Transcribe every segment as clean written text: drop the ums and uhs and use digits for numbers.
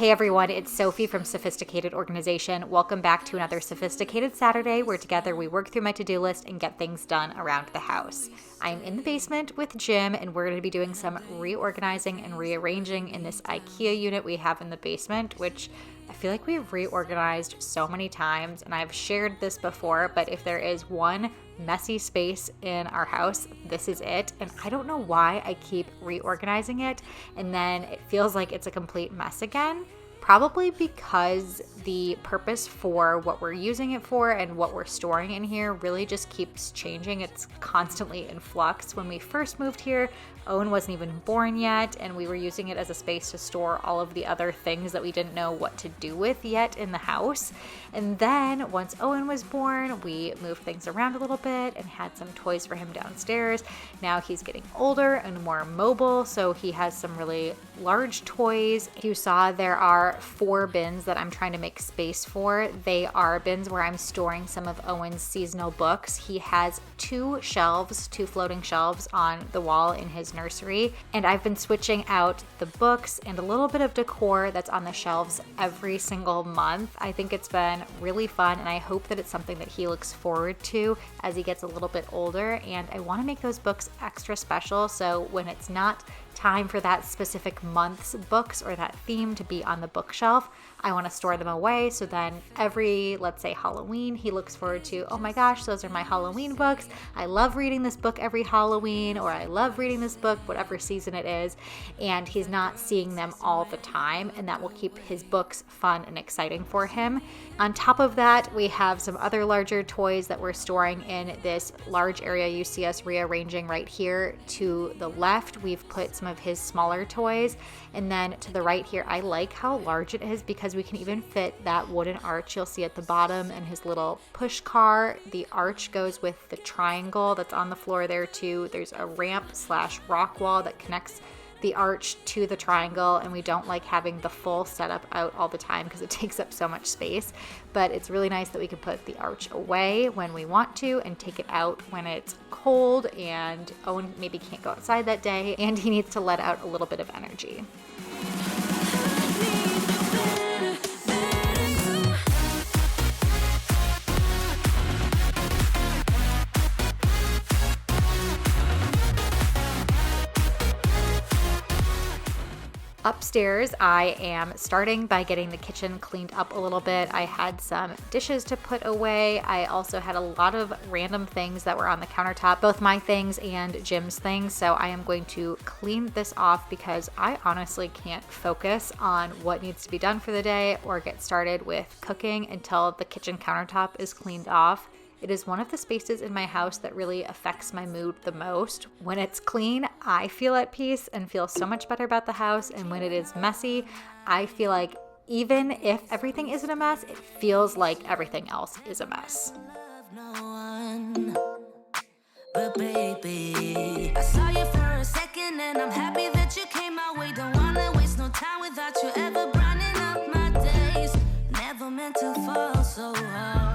Hey everyone, it's Sophie from Sophisticated Organization. Welcome back to another Sophisticated Saturday where together we work through my to-do list and get things done around the house. I'm in the basement with Jim and we're going to be doing some reorganizing and rearranging in this IKEA unit we have in the basement, which I feel like we've reorganized so many times, and I've shared this before, but if there is one messy space in our house, this is it. And I don't know why I keep reorganizing it and then it feels like it's a complete mess again. Probably because the purpose for what we're using it for and what we're storing in here really just keeps changing. It's constantly in flux. When we first moved here, Owen wasn't even born yet, and we were using it as a space to store all of the other things that we didn't know what to do with yet in the house. And then once Owen was born, we moved things around a little bit and had some toys for him downstairs. Now he's getting older and more mobile, so he has some really large toys. You saw there are 4 bins that I'm trying to make space for. They are bins where I'm storing some of Owen's seasonal books. He has 2 floating shelves on the wall in his nursery, and I've been switching out the books and a little bit of decor that's on the shelves every single month. I think it's been really fun, and I hope that it's something that he looks forward to as he gets a little bit older, and I want to make those books extra special, so when it's not time for that specific month's books or that theme to be on the bookshelf, I want to store them away, so then every, let's say Halloween, he looks forward to, oh my gosh, those are my Halloween books. I love reading this book every Halloween, or I love reading this book, whatever season it is, and he's not seeing them all the time, and that will keep his books fun and exciting for him. On top of that, we have some other larger toys that we're storing in this large area you see us rearranging right here. To the left, we've put some of his smaller toys, and then to the right here, I like how large it is because we can even fit that wooden arch you'll see at the bottom and his little push car. The arch goes with the triangle that's on the floor there too. There's a ramp/rock wall that connects the arch to the triangle, and we don't like having the full setup out all the time because it takes up so much space, but it's really nice that we can put the arch away when we want to and take it out when it's cold and Owen maybe can't go outside that day and he needs to let out a little bit of energy. Upstairs, I am starting by getting the kitchen cleaned up a little bit. I had some dishes to put away. I also had a lot of random things that were on the countertop, both my things and Jim's things. So I am going to clean this off because I honestly can't focus on what needs to be done for the day or get started with cooking until the kitchen countertop is cleaned off. It is one of the spaces in my house that really affects my mood the most. When it's clean, I feel at peace and feel so much better about the house. And when it is messy, I feel like even if everything isn't a mess, it feels like everything else is a mess. But baby, I saw you for a second and I'm happy that you came my way. Don't wanna waste no time without you ever brightening up my days. Never meant to fall so hard.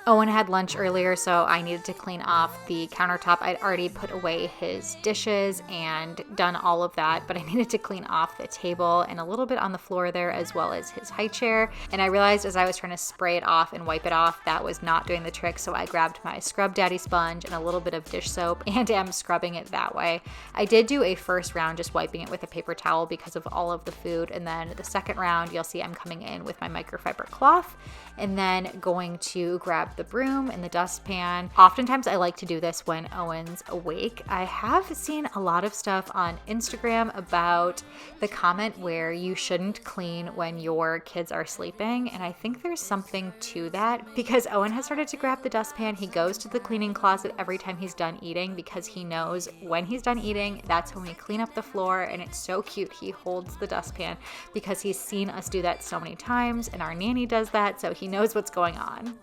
Owen had lunch earlier, so I needed to clean off the countertop. I'd already put away his dishes and done all of that, but I needed to clean off the table and a little bit on the floor there, as well as his high chair. And I realized as I was trying to spray it off and wipe it off, that was not doing the trick, so I grabbed my Scrub Daddy sponge and a little bit of dish soap and am scrubbing it that way. I did do a first round just wiping it with a paper towel because of all of the food, and then the second round, you'll see I'm coming in with my microfiber cloth and then going to grab the broom and the dustpan. Oftentimes I like to do this when Owen's awake. I have seen a lot of stuff on Instagram about the comment where you shouldn't clean when your kids are sleeping, and I think there's something to that because Owen has started to grab the dustpan. He goes to the cleaning closet every time he's done eating because he knows when he's done eating, that's when we clean up the floor, and it's so cute. He holds the dustpan because he's seen us do that so many times, and our nanny does that, so he knows what's going on.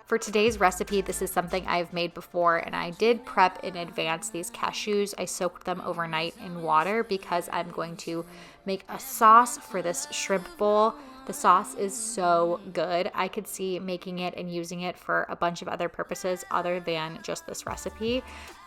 For today's recipe, this is something I've made before, and I did prep in advance these cashews. I soaked them overnight in water because I'm going to make a sauce for this shrimp bowl. The sauce is so good. I could see making it and using it for a bunch of other purposes other than just this recipe.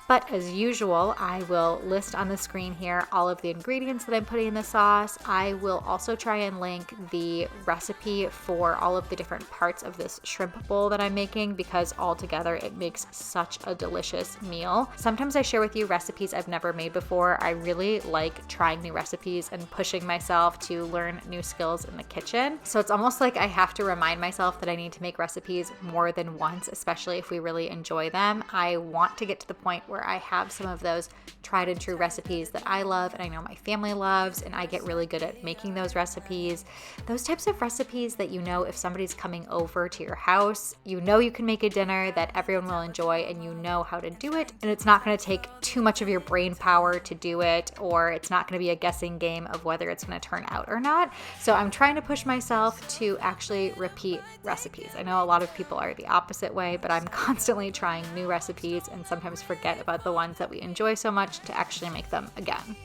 But as usual, I will list on the screen here all of the ingredients that I'm putting in the sauce. I will also try and link the recipe for all of the different parts of this shrimp bowl that I'm making because altogether it makes such a delicious meal. Sometimes I share with you recipes I've never made before. I really like trying new recipes and pushing myself to learn new skills in the kitchen. So it's almost like I have to remind myself that I need to make recipes more than once, especially if we really enjoy them. I want to get to the point where I have some of those tried and true recipes that I love and I know my family loves, and I get really good at making those recipes. Those types of recipes that you know if somebody's coming over to your house, you know you can make a dinner that everyone will enjoy and you know how to do it, and it's not going to take too much of your brain power to do it, or it's not going to be a guessing game of whether it's going to turn out or not. So I'm trying to push myself to actually repeat recipes. I know a lot of people are the opposite way, but I'm constantly trying new recipes and sometimes forget about the ones that we enjoy so much to actually make them again.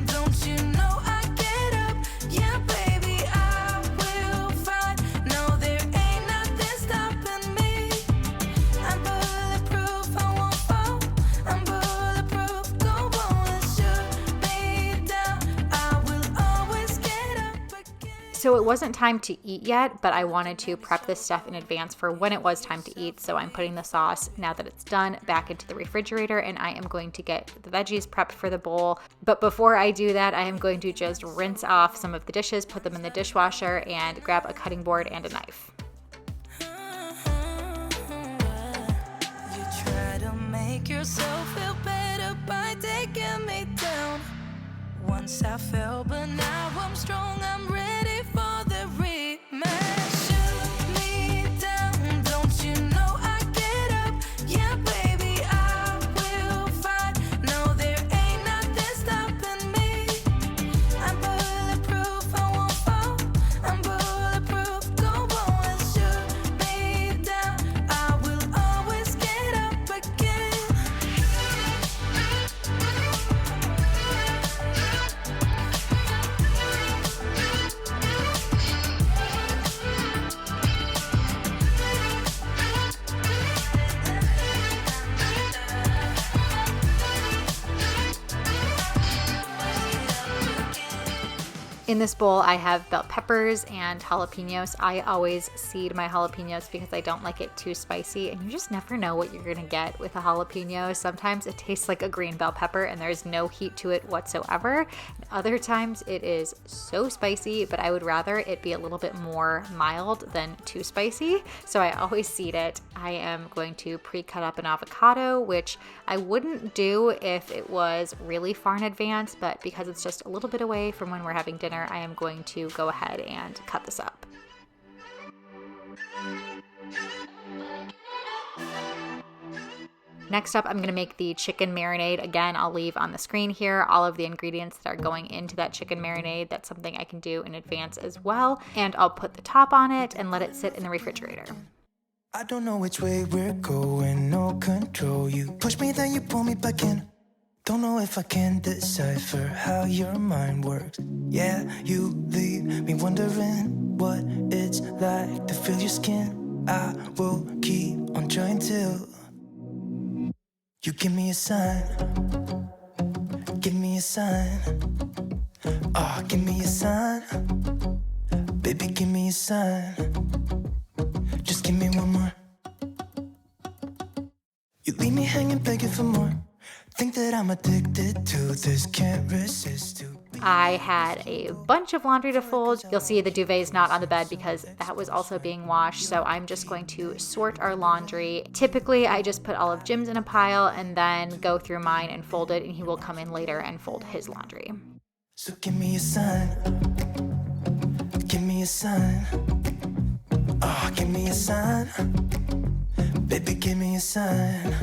Don't you know I get up? Yeah, baby, I will fight. No, there ain't nothing stopping me. I'm bulletproof, I won't fall. I'm bulletproof, go on, shoot me down. I will always get up again. So it wasn't time to eat yet, but I wanted to prep this stuff in advance for when it was time to eat. So I'm putting the sauce, now that it's done, back into the refrigerator, and I am going to get the veggies prepped for the bowl. But before I do that, I am going to just rinse off some of the dishes, put them in the dishwasher, and grab a cutting board and a knife. You try to make yourself feel better by taking me down. Once I fell, but now I'm strong. I'm ready for the rematch. Shoot me down. Don't you know I get up? Yeah, baby, I will fight. No, there ain't nothing stopping me. I'm bulletproof, I won't fall. I'm bulletproof, go on, shoot me down. I will always get up again. In this bowl, I have bell peppers and jalapenos. I always seed my jalapenos because I don't like it too spicy, and you just never know what you're gonna get with a jalapeno. Sometimes it tastes like a green bell pepper and there's no heat to it whatsoever. Other times it is so spicy, but I would rather it be a little bit more mild than too spicy. So I always seed it. I am going to pre-cut up an avocado, which I wouldn't do if it was really far in advance, but because it's just a little bit away from when we're having dinner, I am going to go ahead and cut this up. Next up, I'm going to make the chicken marinade. Again, I'll leave on the screen here all of the ingredients that are going into that chicken marinade. That's something I can do in advance as well. And I'll put the top on it and let it sit in the refrigerator. I don't know which way we're going, no control. You push me, then you pull me back in. Don't know if I can decipher how your mind works. Yeah, you leave me wondering what it's like to feel your skin. I will keep on trying till you give me a sign. Give me a sign. Oh, give me a sign. Baby, give me a sign. Just give me one more. You leave me hanging, begging for more. Think that I'm addicted to this, can't resist you. I had a bunch of laundry to fold. You'll see the duvet is not on the bed because that was also being washed. So I'm just going to sort our laundry. Typically, I just put all of Jim's in a pile and then go through mine and fold it, and he will come in later and fold his laundry. So give me a sign. Give me a sign. Oh, give me a sign. Baby, give me a sign.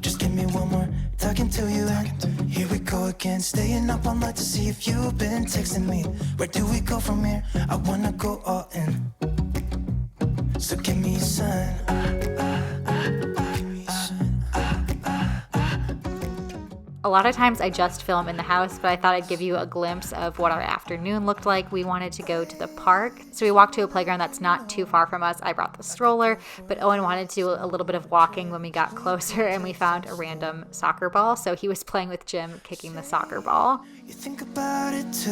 Just give me one more talking to you. And here we go again. Staying up all night to see if you've been texting me. Where do we go from here? I wanna go all in. So give me a sign. Give me a sign. A lot of times I just film in the house, but I thought I'd give you a glimpse of what our afternoon looked like. We wanted to go to the park, so we walked to a playground that's not too far from us. I brought the stroller, but Owen wanted to do a little bit of walking when we got closer, and we found a random soccer ball, so he was playing with Jim, kicking the soccer ball. You think about it too,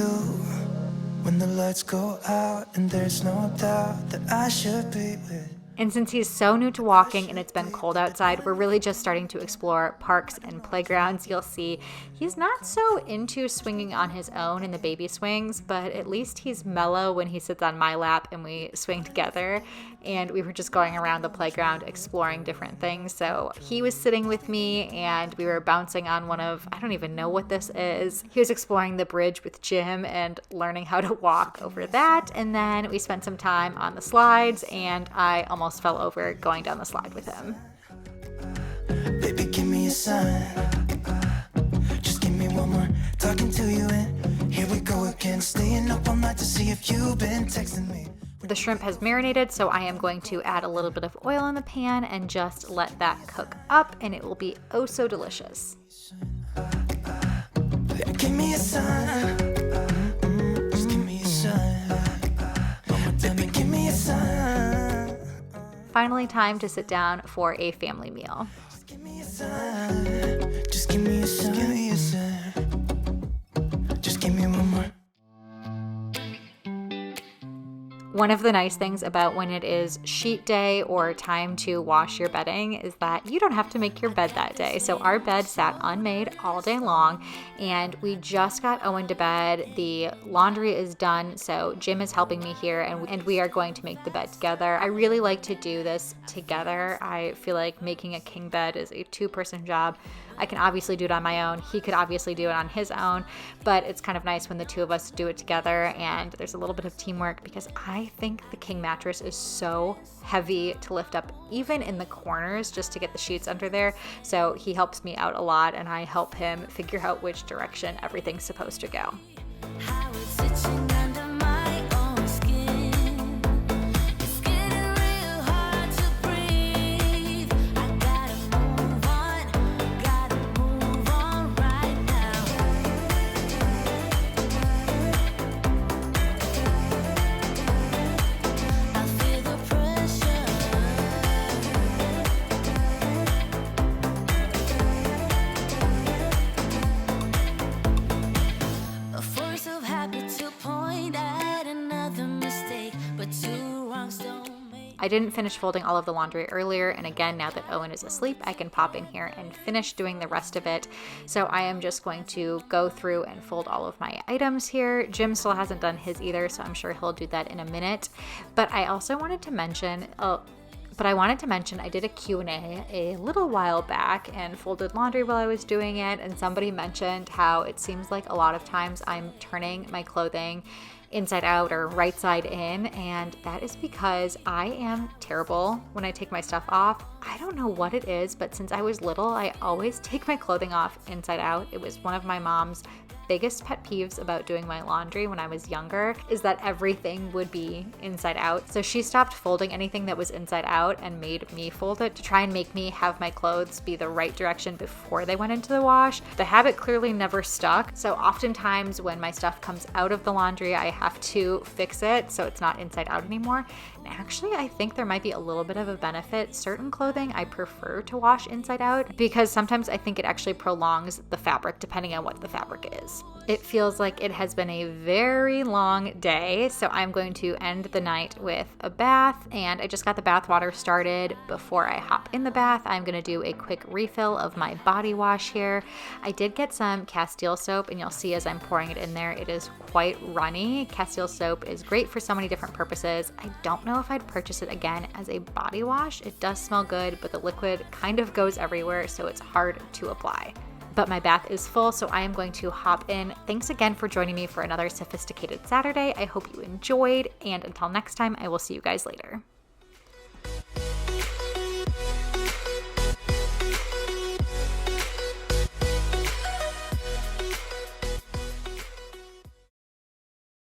when the lights go out and there's no doubt that I should be with. And since he's so new to walking and it's been cold outside, we're really just starting to explore parks and playgrounds. You'll see he's not so into swinging on his own in the baby swings, but at least he's mellow when he sits on my lap and we swing together. And we were just going around the playground exploring different things. So he was sitting with me and we were bouncing on one of, I don't even know what this is. He was exploring the bridge with Jim and learning how to walk over that. And then we spent some time on the slides and I almost fell over going down the slide with him. Baby, give me a sign. Just give me one more talking to you, and here we go again. Staying up all night to see if you've been texting me. The shrimp has marinated, so I am going to add a little bit of oil in the pan and just let that cook up, and it will be oh so delicious. Give me a sign. Just give me a sign. Baby, give me a sign. Finally, time to sit down for a family meal. Just give me a sign. Just give me a sign. Give me a sign. Just give me one more. One of the nice things about when it is sheet day or time to wash your bedding is that you don't have to make your bed that day. So our bed sat unmade all day long and we just got Owen to bed. The laundry is done, so Jim is helping me here and we are going to make the bed together. I really like to do this together. I feel like making a king bed is a two-person job. I can obviously do it on my own. He could obviously do it on his own, but it's kind of nice when the two of us do it together and there's a little bit of teamwork because I think the king mattress is so heavy to lift up even in the corners just to get the sheets under there. So he helps me out a lot and I help him figure out which direction everything's supposed to go. How it's itching under my own skin. It's getting real hard to breathe. I gotta move on right now. I feel the pressure. A force of habit to point at another mistake, but two wrongs don't make. I didn't finish folding all of the laundry earlier, and again, now that Owen is asleep, I can pop in here and finish doing the rest of it. So I am just going to go through and fold all of my items here. Jim still hasn't done his either, so I'm sure he'll do that in a minute. But I also wanted to mention, I did a Q&A a little while back and folded laundry while I was doing it, and somebody mentioned how it seems like a lot of times I'm turning my clothing inside out or right side in, and that is because I am terrible when I take my stuff off. I don't know what it is, but since I was little, I always take my clothing off inside out. It was one of my mom's biggest pet peeves about doing my laundry when I was younger is that everything would be inside out. So she stopped folding anything that was inside out and made me fold it to try and make me have my clothes be the right direction before they went into the wash. The habit clearly never stuck. So oftentimes when my stuff comes out of the laundry, I have to fix it so it's not inside out anymore. And actually, I think there might be a little bit of a benefit. Certain clothing I prefer to wash inside out because sometimes I think it actually prolongs the fabric depending on what the fabric is. It feels like it has been a very long day, so I'm going to end the night with a bath, and I just got the bath water started. Before I hop in the bath, I'm going to do a quick refill of my body wash here. I did get some Castile soap, and you'll see as I'm pouring it in there, it is quite runny. Castile soap is great for so many different purposes. I don't know if I'd purchase it again as a body wash. It does smell good, but the liquid kind of goes everywhere, so it's hard to apply. But my bath is full, so I am going to hop in. Thanks again for joining me for another Sophisticated Saturday. I hope you enjoyed, and until next time, I will see you guys later.